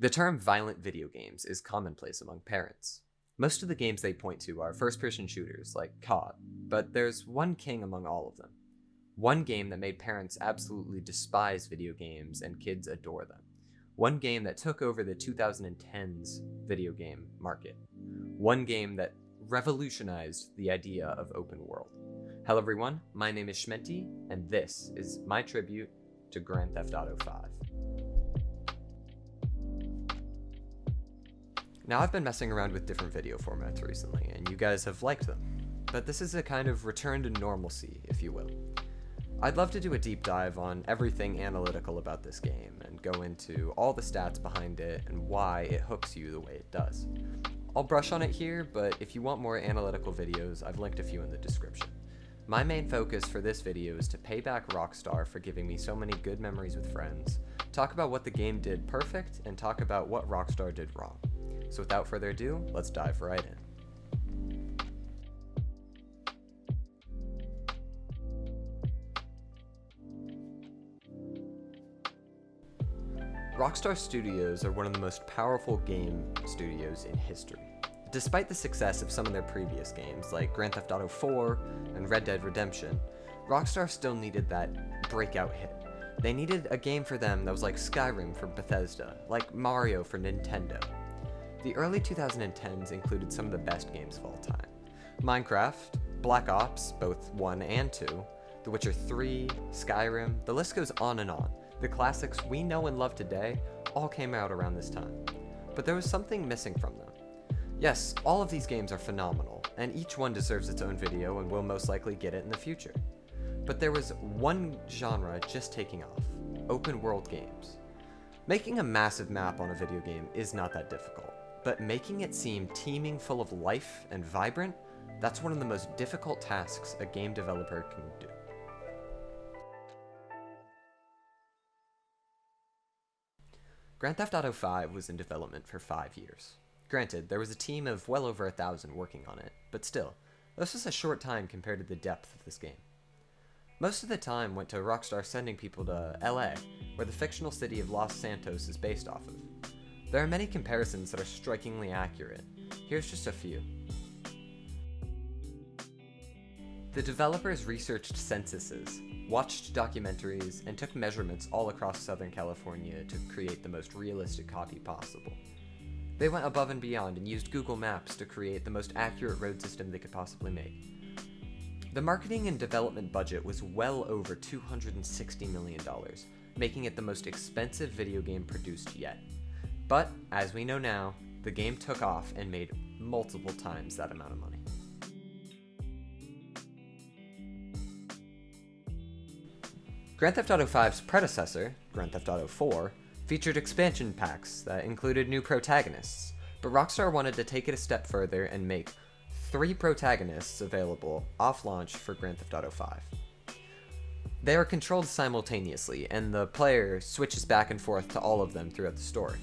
The term violent video games is commonplace among parents. Most of the games they point to are first-person shooters like COD, but there's one king among all of them. One game that made parents absolutely despise video games and kids adore them. One game that took over the 2010s video game market. One game that revolutionized the idea of open world. Hello everyone, my name is Shmenty, and this is my tribute to Grand Theft Auto 5. Now I've been messing around with different video formats recently, and you guys have liked them. But this is a kind of return to normalcy, if you will. I'd love to do a deep dive on everything analytical about this game, and go into all the stats behind it and why it hooks you the way it does. I'll brush on it here, but if you want more analytical videos, I've linked a few in the description. My main focus for this video is to pay back Rockstar for giving me so many good memories with friends, talk about what the game did perfect, and talk about what Rockstar did wrong. So without further ado, let's dive right in. Rockstar Studios are one of the most powerful game studios in history. Despite the success of some of their previous games, like Grand Theft Auto 4 and Red Dead Redemption, Rockstar still needed that breakout hit. They needed a game for them that was like Skyrim for Bethesda, like Mario for Nintendo. The early 2010s included some of the best games of all time. Minecraft, Black Ops, both 1 and 2, The Witcher 3, Skyrim, the list goes on and on. The classics we know and love today all came out around this time. But there was something missing from them. Yes, all of these games are phenomenal, and each one deserves its own video and will most likely get it in the future. But there was one genre just taking off: open world games. Making a massive map on a video game is not that difficult. But making it seem teeming full of life and vibrant, that's one of the most difficult tasks a game developer can do. Grand Theft Auto 5 was in development for 5 years. Granted, there was a team of well over 1,000 working on it, but still, this was a short time compared to the depth of this game. Most of the time went to Rockstar sending people to LA, where the fictional city of Los Santos is based off of. There are many comparisons that are strikingly accurate. Here's just a few. The developers researched censuses, watched documentaries, and took measurements all across Southern California to create the most realistic copy possible. They went above and beyond and used Google Maps to create the most accurate road system they could possibly make. The marketing and development budget was well over $260 million, making it the most expensive video game produced yet. But, as we know now, the game took off and made multiple times that amount of money. Grand Theft Auto 5's predecessor, Grand Theft Auto 4, featured expansion packs that included new protagonists, but Rockstar wanted to take it a step further and make 3 protagonists available off-launch for Grand Theft Auto 5. They are controlled simultaneously, and the player switches back and forth to all of them throughout the story.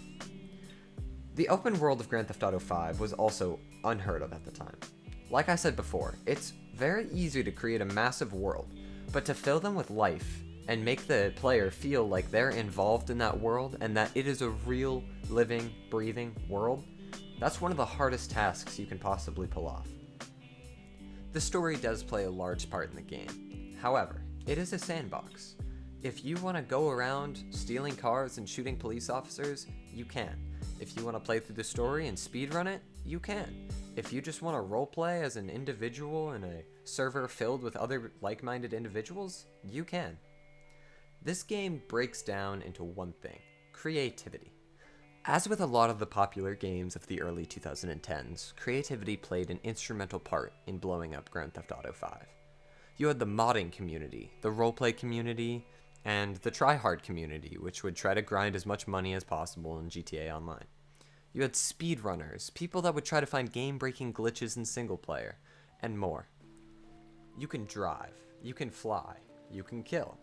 The open world of Grand Theft Auto 5 was also unheard of at the time. Like I said before, it's very easy to create a massive world, but to fill them with life and make the player feel like they're involved in that world and that it is a real, living, breathing world, that's one of the hardest tasks you can possibly pull off. The story does play a large part in the game. However, it is a sandbox. If you want to go around stealing cars and shooting police officers, you can. If you want to play through the story and speedrun it, you can. If you just want to roleplay as an individual in a server filled with other like-minded individuals, you can. This game breaks down into one thing: creativity. As with a lot of the popular games of the early 2010s, creativity played an instrumental part in blowing up Grand Theft Auto 5. You had the modding community, the roleplay community, and the tryhard community, which would try to grind as much money as possible in GTA Online. You had speedrunners, people that would try to find game-breaking glitches in single player, and more. You can drive, you can fly, you can kill.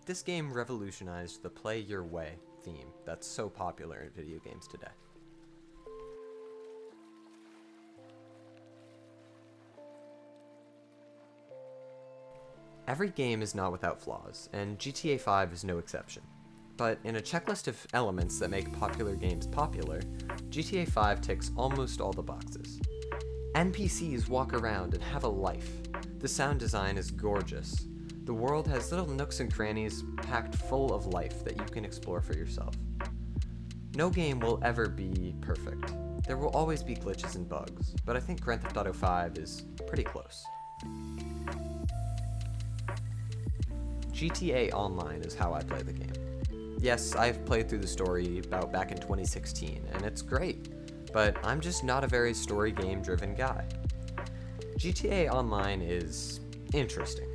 This game revolutionized the play your way theme that's so popular in video games today. Every game is not without flaws, and GTA 5 is no exception. But in a checklist of elements that make popular games popular, GTA 5 ticks almost all the boxes. NPCs walk around and have a life. The sound design is gorgeous. The world has little nooks and crannies packed full of life that you can explore for yourself. No game will ever be perfect. There will always be glitches and bugs, but I think Grand Theft Auto 5 is pretty close. GTA Online is how I play the game. Yes, I've played through the story about back in 2016, and it's great, but I'm just not a very story game driven guy. GTA Online is interesting.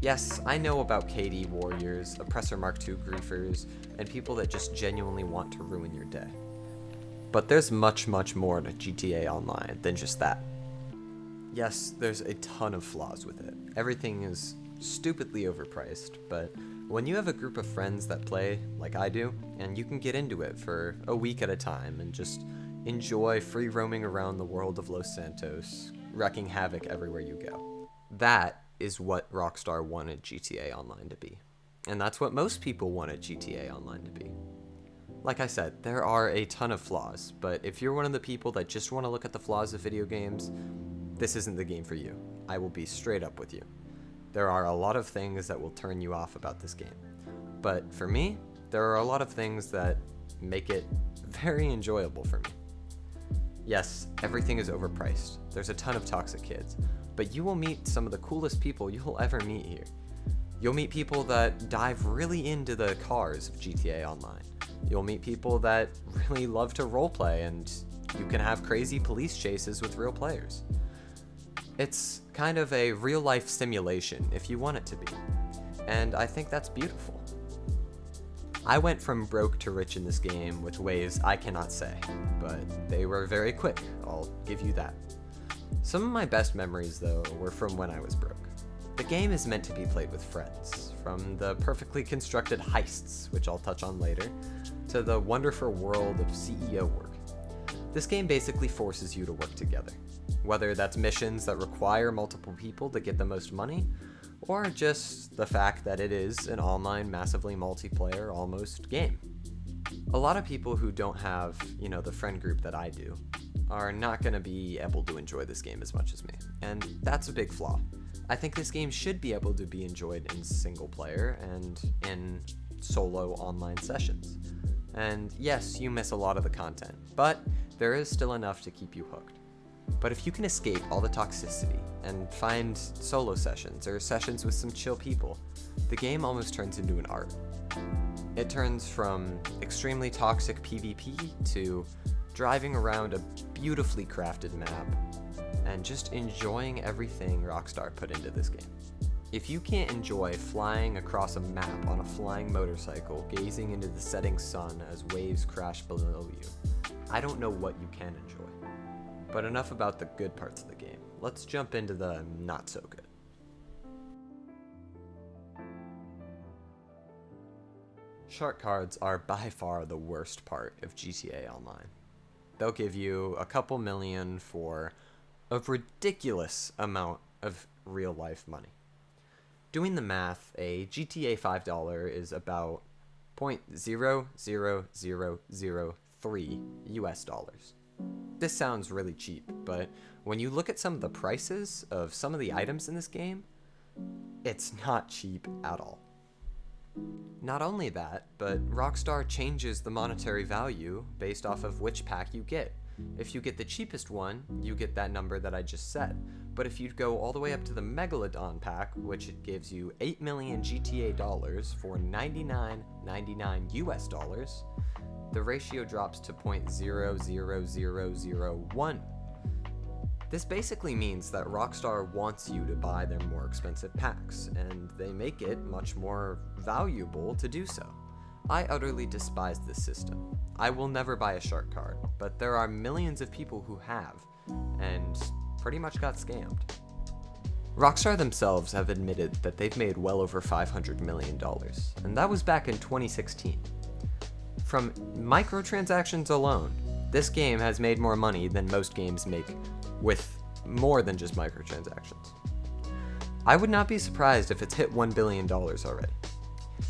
Yes, I know about KD warriors, Oppressor Mark II griefers, and people that just genuinely want to ruin your day. But there's much, much more to GTA Online than just that. Yes, there's a ton of flaws with it. Everything is stupidly overpriced, but when you have a group of friends that play like I do, and you can get into it for a week at a time and just enjoy free roaming around the world of Los Santos, wreaking havoc everywhere you go. That is what Rockstar wanted GTA Online to be. And that's what most people wanted GTA Online to be. Like I said, there are a ton of flaws, but if you're one of the people that just want to look at the flaws of video games, this isn't the game for you. I will be straight up with you. There are a lot of things that will turn you off about this game. But for me, there are a lot of things that make it very enjoyable for me. Yes, everything is overpriced. There's a ton of toxic kids, but you will meet some of the coolest people you'll ever meet here. You'll meet people that dive really into the cars of GTA Online. You'll meet people that really love to roleplay, and you can have crazy police chases with real players. It's kind of a real-life simulation if you want it to be, and I think that's beautiful. I went from broke to rich in this game with ways I cannot say, but they were very quick, I'll give you that. Some of my best memories, though, were from when I was broke. The game is meant to be played with friends, from the perfectly constructed heists, which I'll touch on later, to the wonderful world of CEO work. This game basically forces you to work together, whether that's missions that require multiple people to get the most money, or just the fact that it is an online, massively multiplayer, almost game. A lot of people who don't have, the friend group that I do, are not going to be able to enjoy this game as much as me, and that's a big flaw. I think this game should be able to be enjoyed in single player and in solo online sessions. And yes, you miss a lot of the content, but there is still enough to keep you hooked. But if you can escape all the toxicity and find solo sessions or sessions with some chill people, the game almost turns into an art. It turns from extremely toxic PvP to driving around a beautifully crafted map and just enjoying everything Rockstar put into this game. If you can't enjoy flying across a map on a flying motorcycle, gazing into the setting sun as waves crash below you, I don't know what you can enjoy. But enough about the good parts of the game. Let's jump into the not so good. Shark cards are by far the worst part of GTA Online. They'll give you a couple million for a ridiculous amount of real life money. Doing the math, a GTA $5 is about $0.00003 US dollars. This sounds really cheap, but when you look at some of the prices of some of the items in this game, it's not cheap at all. Not only that, but Rockstar changes the monetary value based off of which pack you get. If you get the cheapest one, you get that number that I just said. But if you go all the way up to the Megalodon pack, which it gives you 8 million GTA dollars for $99.99 US dollars, the ratio drops to 0.00001. This basically means that Rockstar wants you to buy their more expensive packs, and they make it much more valuable to do so. I utterly despise this system. I will never buy a shark card, but there are millions of people who have, and pretty much got scammed. Rockstar themselves have admitted that they've made well over $500 million, and that was back in 2016. From microtransactions alone, this game has made more money than most games make with more than just microtransactions. I would not be surprised if it's hit $1 billion already.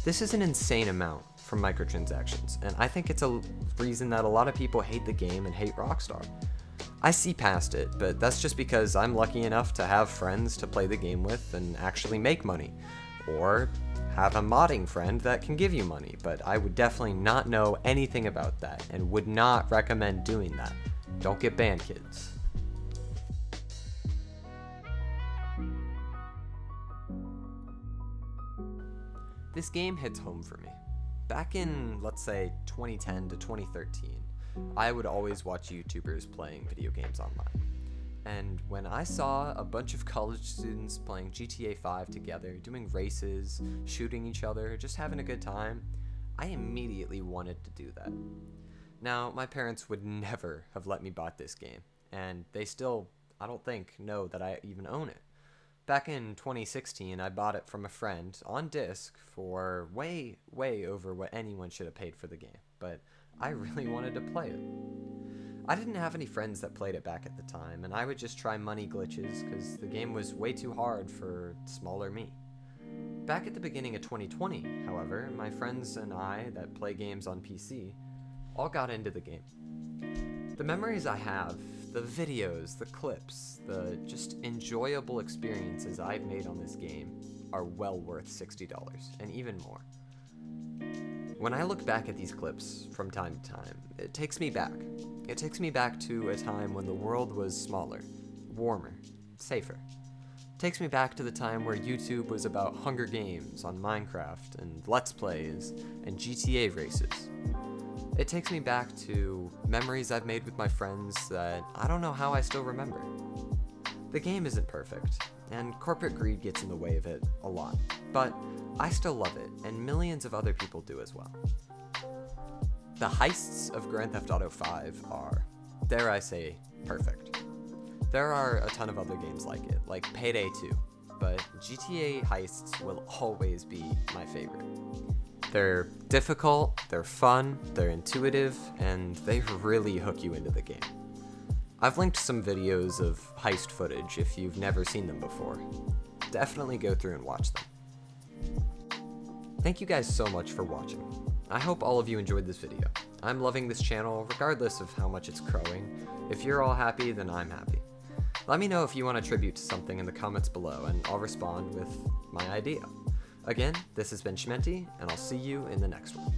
This is an insane amount, from microtransactions, and I think it's a reason that a lot of people hate the game and hate Rockstar. I see past it, but that's just because I'm lucky enough to have friends to play the game with and actually make money, or have a modding friend that can give you money, but I would definitely not know anything about that and would not recommend doing that. Don't get banned, kids. This game hits home for me. Back in, let's say, 2010 to 2013, I would always watch YouTubers playing video games online. And when I saw a bunch of college students playing GTA 5 together, doing races, shooting each other, just having a good time, I immediately wanted to do that. Now, my parents would never have let me buy this game, and they still, I don't think, know that I even own it. Back in 2016, I bought it from a friend on disc for way over what anyone should have paid for the game, but I really wanted to play it. I didn't have any friends that played it back at the time, and I would just try money glitches because the game was way too hard for smaller me. Back at the beginning of 2020, however, my friends and I that play games on PC all got into the game. The memories I have, the videos, the clips, the just enjoyable experiences I've made on this game are well worth $60 and even more. When I look back at these clips from time to time, it takes me back. It takes me back to a time when the world was smaller, warmer, safer. It takes me back to the time where YouTube was about Hunger Games on Minecraft and Let's Plays and GTA races. It takes me back to memories I've made with my friends that I don't know how I still remember. The game isn't perfect, and corporate greed gets in the way of it a lot, but I still love it, and millions of other people do as well. The heists of Grand Theft Auto 5 are, dare I say, perfect. There are a ton of other games like it, like Payday 2, but GTA heists will always be my favorite. They're difficult, they're fun, they're intuitive, and they really hook you into the game. I've linked some videos of heist footage if you've never seen them before. Definitely go through and watch them. Thank you guys so much for watching. I hope all of you enjoyed this video. I'm loving this channel regardless of how much it's growing. If you're all happy, then I'm happy. Let me know if you want a tribute to something in the comments below, and I'll respond with my idea. Again, this has been Shmenty, and I'll see you in the next one.